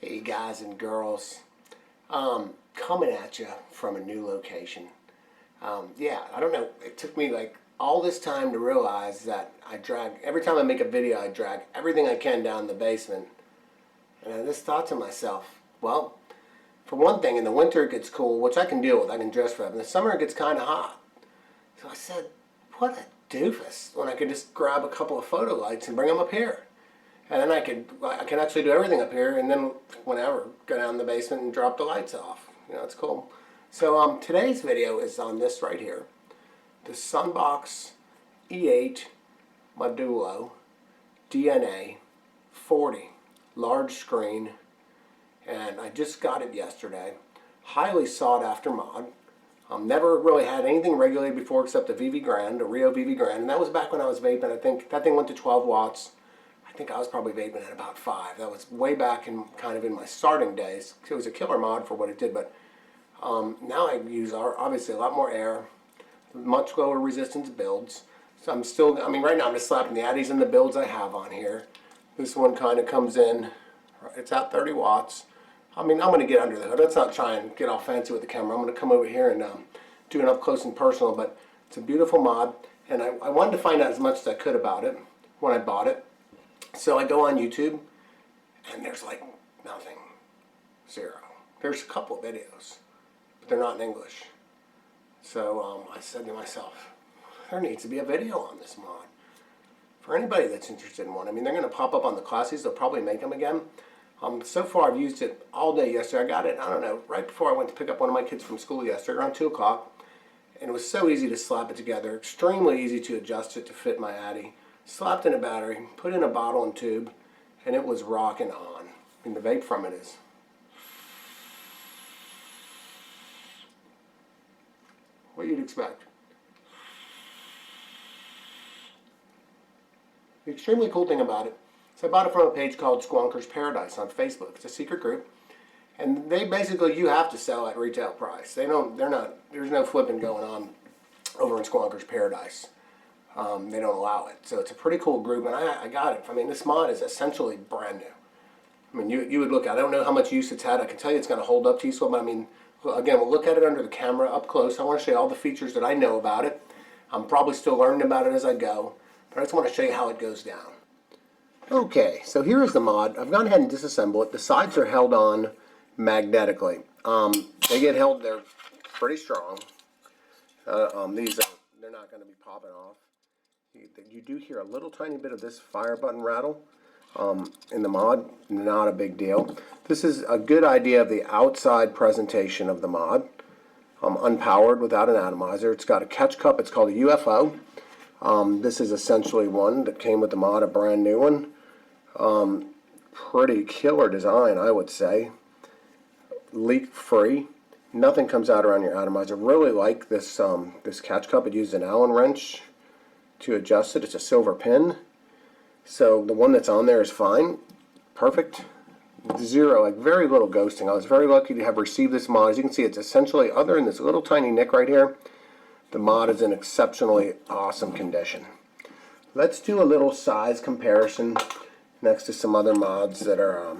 Hey guys and girls, coming at you from a new location. Yeah, I don't know, it took me like all this time to realize that every time I make a video, I drag everything I can down the basement. And I just thought to myself, well, for one thing, in the winter it gets cool, which I can deal with, I can dress for it. In the summer it gets kind of hot. So I said, what a doofus, when I could just grab a couple of photo lights and bring them up here. And then I can actually do everything up here, and then whenever, go down the basement and drop the lights off. You know, it's cool. So today's video is on this right here, the SUNBOX E8 MODULO DNA 40 large screen, and I just got it yesterday. Highly sought after mod. Never really had anything regulated before except the VV Grand, a Rio VV Grand, and that was back when I was vaping. I think that thing went to 12 watts. I think I was probably vaping at about 5. That was way back in kind of in my starting days. It was a killer mod for what it did, but now I use obviously a lot more air, much lower resistance builds. So right now I'm just slapping the Addies and the builds I have on here. This one kind of comes in, it's at 30 watts. I'm going to get under the hood. Let's not try and get all fancy with the camera. I'm going to come over here and do an up close and personal, but it's a beautiful mod, and I wanted to find out as much as I could about it when I bought it. So I go on YouTube, and there's like nothing. Zero. There's a couple of videos, but they're not in English. So I said to myself, there needs to be a video on this mod. For anybody that's interested in one, I mean, they're going to pop up on the classies. They'll probably make them again. So far, I've used it all day yesterday. I got it, I don't know, right before I went to pick up one of my kids from school yesterday, around 2 o'clock. And it was so easy to slap it together, extremely easy to adjust it to fit my Addy. Slapped in a battery, put in a bottle and tube, and it was rocking on. I mean, the vape from it is what you'd expect. The extremely cool thing about it, so I bought it from a page called Squonkers Paradise on Facebook. It's a secret group, and they basically, you have to sell at retail price. There's no flipping going on over in Squonkers Paradise. They don't allow it. So it's a pretty cool group, and I got it. I mean, this mod is essentially brand new. I mean, you would look at it. I don't know how much use it's had. I can tell you it's going to hold up to you. So, I mean, again, we'll look at it under the camera up close. I want to show you all the features that I know about it. I'm probably still learning about it as I go, but I just want to show you how it goes down. Okay, so here is the mod. I've gone ahead and disassembled it. The sides are held on magnetically. They get held, they're pretty strong. They're not going to be popping off. You do hear a little tiny bit of this fire button rattle in the mod. Not a big deal. This is a good idea of the outside presentation of the mod. Unpowered without an atomizer. It's got a catch cup. It's called a UFO. This is essentially one that came with the mod, a brand new one. Pretty killer design, I would say. Leak free. Nothing comes out around your atomizer. Really like this this catch cup. It uses an Allen wrench to adjust it. It's a silver pin. So the one that's on there is fine. Perfect. Zero, like very little ghosting. I was very lucky to have received this mod. As you can see, it's essentially, other than this little tiny nick right here, the mod is in exceptionally awesome condition. Let's do a little size comparison next to some other mods that are,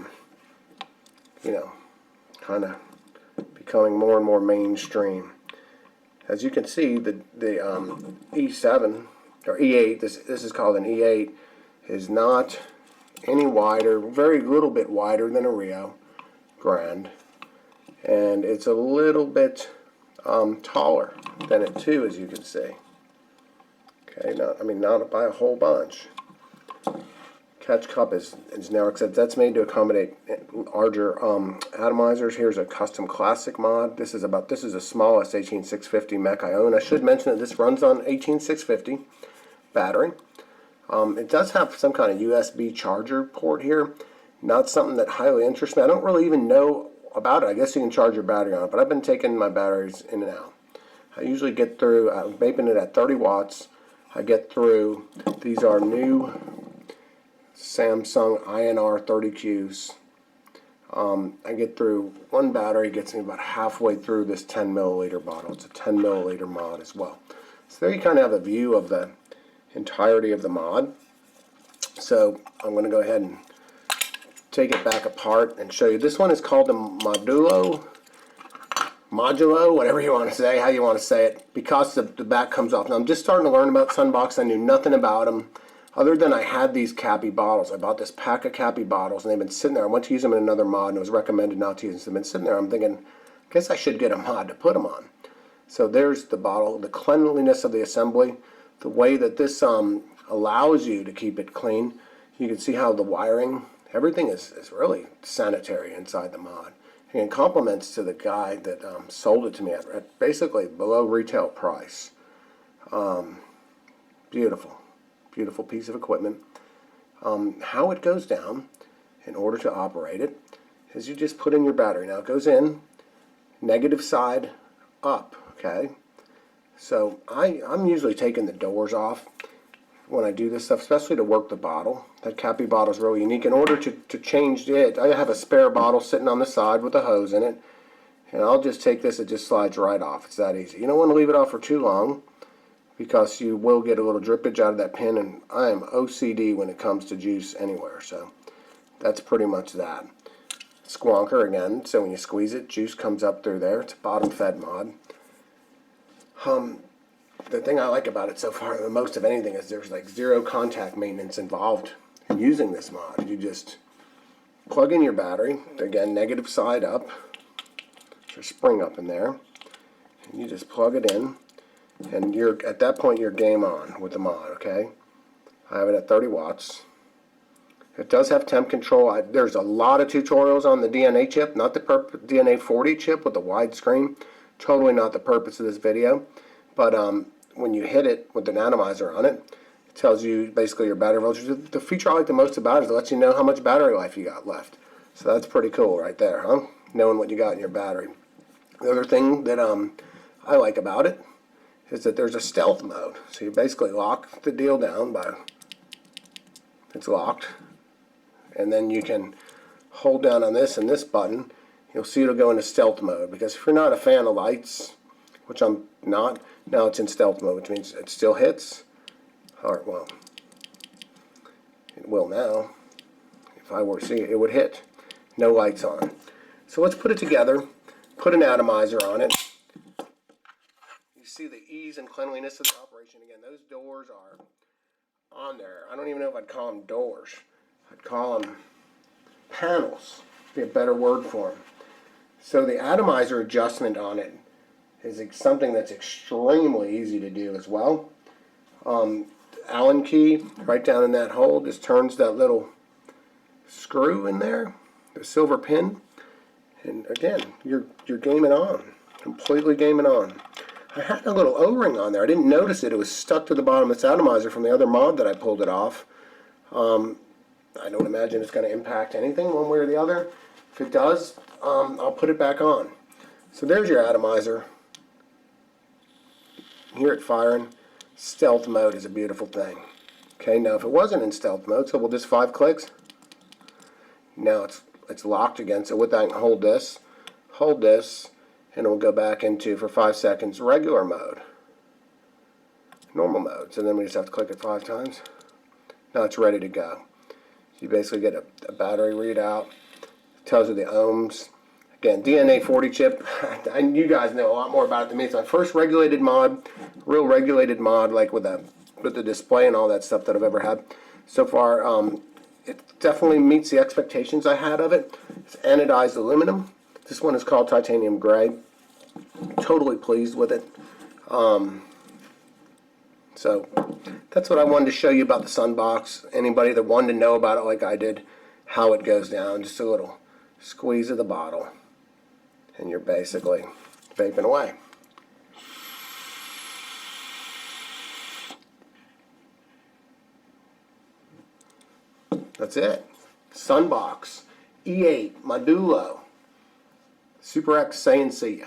you know, kind of becoming more and more mainstream. As you can see, the E7 or E8, this is called an E8, is not any wider, very little bit wider than a Rio Grand, and it's a little bit taller than it too, as you can see. Okay, not by a whole bunch. Catch cup is narrow, except that's made to accommodate larger atomizers. Here's a custom classic mod. This is the smallest 18650 Mech I own. I should mention that this runs on 18650 battery. It does have some kind of USB charger port here. Not something that highly interests me. I don't really even know about it. I guess you can charge your battery on it, but I've been taking my batteries in and out. I usually get through, I'm vaping it at 30 watts. I get through, these are new Samsung INR 30Qs. I get through, one battery gets me about halfway through this 10 milliliter bottle. It's a 10 milliliter mod as well. So there you kind of have a view of the entirety of the mod. So I'm going to go ahead and take it back apart and show you. This one is called the modulo, whatever you want to say, how you want to say it, because the back comes off. Now I'm just starting to learn about SUNBOX. I knew nothing about them other than I had these cappy bottles. I bought this pack of cappy bottles and they've been sitting there. I went to use them in another mod and it was recommended not to use them. So they've been sitting there. I'm thinking, I guess I should get a mod to put them on. So there's the bottle, the cleanliness of the assembly, the way that this allows you to keep it clean. You can see how the wiring, everything is really sanitary inside the mod. And compliments to the guy that sold it to me at basically below retail price. Beautiful, beautiful piece of equipment. How it goes down in order to operate it is you just put in your battery. Now it goes in negative side up, okay? So I'm usually taking the doors off when I do this stuff, especially to work the bottle. That cappy bottle is really unique. In order to change it, I have a spare bottle sitting on the side with a hose in it, and I'll just take this, it just slides right off. It's that easy. You don't want to leave it off for too long because you will get a little drippage out of that pin, and I am OCD when it comes to juice anywhere, so that's pretty much that. Squonker again, so when you squeeze it, juice comes up through there. It's a bottom fed mod. The thing I like about it so far, the most of anything, is there's like zero contact maintenance involved in using this mod. You just plug in your battery, again negative side up, there's a spring up in there, and you just plug it in, and you're at that point you're game on with the mod, okay? I have it at 30 watts. It does have temp control. There's a lot of tutorials on the DNA chip, not the DNA 40 chip with the wide screen. Totally not the purpose of this video. But when you hit it with an atomizer on it, it tells you basically your battery voltage. The feature I like the most about it is it lets you know how much battery life you got left. So that's pretty cool right there, huh? Knowing what you got in your battery. The other thing that I like about it is that there's a stealth mode. So you basically lock the deal down by, it's locked. And then you can hold down on this and this button. You'll see it'll go into stealth mode, because if you're not a fan of lights, which I'm not, now it's in stealth mode, which means it still hits. Or, well, it will now. If I were to see it, it would hit. No lights on. So let's put it together, put an atomizer on it. You see the ease and cleanliness of the operation. Again, those doors are on there. I don't even know if I'd call them doors. I'd call them panels. Be a better word for them. So the Atomizer Adjustment on it is something that's extremely easy to do as well. Allen key right down in that hole just turns that little screw in there, the silver pin, and again you're gaming on, completely gaming on. I had a little O-ring on there. I didn't notice it. It was stuck to the bottom of this atomizer from the other mod that I pulled it off. I don't imagine it's going to impact anything one way or the other. If it does, I'll put it back on. So there's your atomizer. Hear it firing. Stealth mode is a beautiful thing. Okay, now if it wasn't in stealth mode, so we'll just 5 clicks. Now it's locked again, so with that I can hold this, and it will go back into, for 5 seconds, regular mode. Normal mode. So then we just have to click it 5 times. Now it's ready to go. You basically get a battery readout. It tells you the ohms. Again, DNA 40 chip. You guys know a lot more about it than me. It's my first regulated mod, real regulated mod, like with the display and all that stuff that I've ever had. So far, it definitely meets the expectations I had of it. It's anodized aluminum. This one is called titanium gray. Totally pleased with it. So that's what I wanted to show you about the SUNBOX. Anybody that wanted to know about it like I did, how it goes down, just a little squeeze of the bottle, and you're basically vaping away. That's it. SUNBOX E8 Modulo. Super X saying see ya.